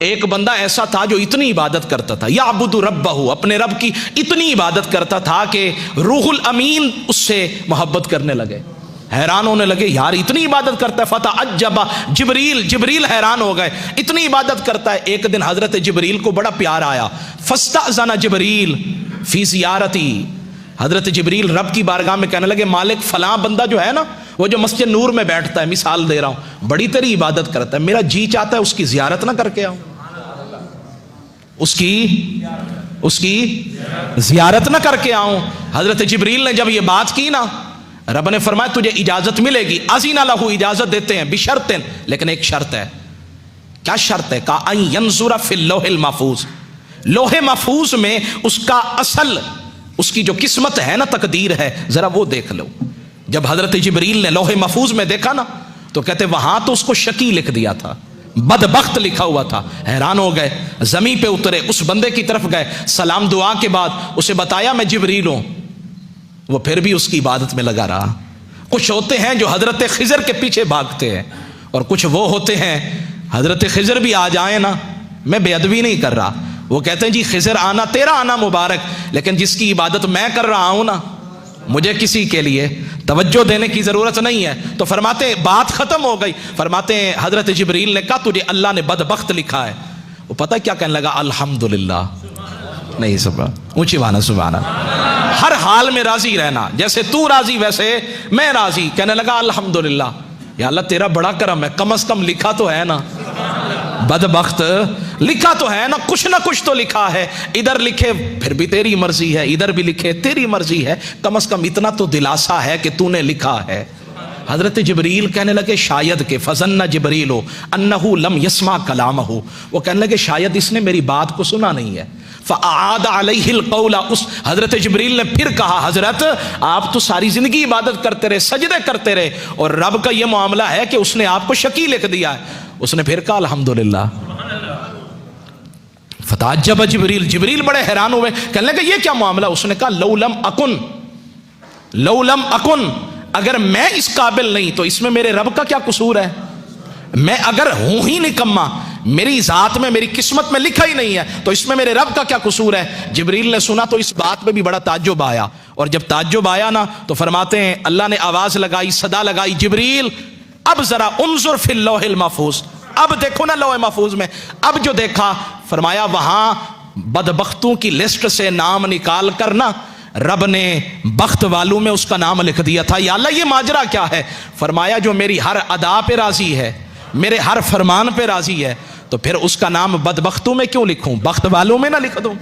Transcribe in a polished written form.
एक बंदा ऐसा था जो इतनी इबादत करता था, याबुदु रब्बहू, अपने रब की इतनी इबादत करता था कि रूहुल अमीन उससे मोहब्बत करने लगे, हैरान होने लगे, यार इतनी इबादत करता है। फता अज्जबा जिब्रील हैरान हो गए, इतनी इबादत करता है। एक दिन हजरत जिब्रील को बड़ा प्यार आया, फस्तअज़ना जिब्रील फी ज़ियारती, हजरत जिब्रील रब की बारगाह में कहने लगे, मालिक फलां बंदा जो है ना, वो जो मस्जिद नूर में बैठता है, मिसाल दे रहा हूं, बड़ी तेरी इबादत करता है, मेरा जी चाहता है उसकी ज़ियारत ना करके आऊं, उसकी ज़ियारत ना करके आऊं। हजरत जिब्रील ने जब ये बात की ना, रब ने फरमाया तुझे इजाजत मिलेगी, अज़ीना लहू, इजाजत देते हैं, बिशर्तिन, लेकिन एक शर्त है। क्या शर्त है? का अन यंजुरा फिल लोहिल महफूज, लोहे महफूज में उसका असल, उसकी जो किस्मत है ना, तकदीर है, जरा वो देख लो। जब हजरत जिब्रील ने लोहे महफूज में देखा ना, तो कहते वहां तो उसको शकी लिख दिया था, बदबख्त लिखा हुआ था। हैरान हो गए, जमीन पे उतरे, उस बंदे की तरफ गए, सलाम दुआ के बाद उसे बताया मैं जिब्रील हूं। वो फिर भी उसकी इबादत में लगा रहा। कुछ होते हैं जो हजरत खिजर के पीछे भागते हैं, और कुछ वो होते हैं, हजरत खिजर भी आ जाए ना, मैं बेअदबी नहीं कर रहा, वो कहते हैं जी खिजर आना तेरा आना मुबारक, लेकिन जिसकी इबादत मैं कर रहा हूं ना, मुझे किसी के लिए तवज्जो देने की जरूरत नहीं है। तो फरमाते बात खत्म हो गई। फरमाते हैं हजरत जिब्रील ने कहा तुझे अल्लाह ने बदबख्त लिखा है। वो पता क्या कहने लगा? अल्हम्दुलिल्लाह, नहीं सुबह ऊंची वाना सुभाना, हर हाल में राजी रहना, जैसे तू राजी वैसे मैं राजी। कहने लगा अल्हम्दुलिल्लाह, या अल्लाह तेरा बड़ा करम है, कम से कम लिखा तो है ना, बदबख्त लिखा तो है ना कुछ तो लिखा है। इधर लिखे फिर भी तेरी मर्जी है, इधर भी लिखे तेरी मर्जी है, कम से कम इतना तो दिलासा है कि तूने लिखा है। हजरत जिब्रील कहने लगे शायद के फजन्ना जिब्रील हो अन्नहु लम यस्मा कलाम हो, वो कहने लगे शायद इसने मेरी बात को सुना नहीं है। फ़अआद अलैहिल क़ौला, उस हजरत जिब्रील ने फिर कहा हजरत आप तो सारी जिंदगी इबादत करते रहे, सजदे करते रहे, और रब का यह मामला है कि उसने आपको शकी लिख दिया है। उसने फिर कहा अल्हम्दुलिल्लाह। फताअज्जब जिब्रील, जिब्रील बड़े हैरान हुए, कहने लगे ये क्या मामला? उसने कहा लौलम अकुन, अगर मैं इस काबिल नहीं तो इसमें मेरे रब का क्या कसूर है? मैं अगर हूं ही निकम्मा, मेरी जात में मेरी किस्मत में लिखा ही नहीं है, तो इसमें मेरे रब का क्या कसूर है? जिब्रील ने सुना तो इस बात में भी बड़ा ताज्जुब आया, और जब ताज्जुब आया ना तो फरमाते हैं अल्लाह ने आवाज लगाई, सदा लगाई, जिब्रील अब जरा उन्जुर फिल लोहिल महफूज, अब देखो ना लोहे महफूज में। अब जो देखा, फरमाया वहां बदबख्तों की लिस्ट से नाम निकाल कर ना रब ने बख्त वालों में उसका नाम लिख दिया था। या अल्लाह ये माजरा क्या है? फरमाया जो मेरी हर अदा पे राजी है, मेरे हर फरमान पे राजी है, तो फिर उसका नाम बदबख्तों में क्यों लिखूं, बख्त वालों में ना लिख दूं?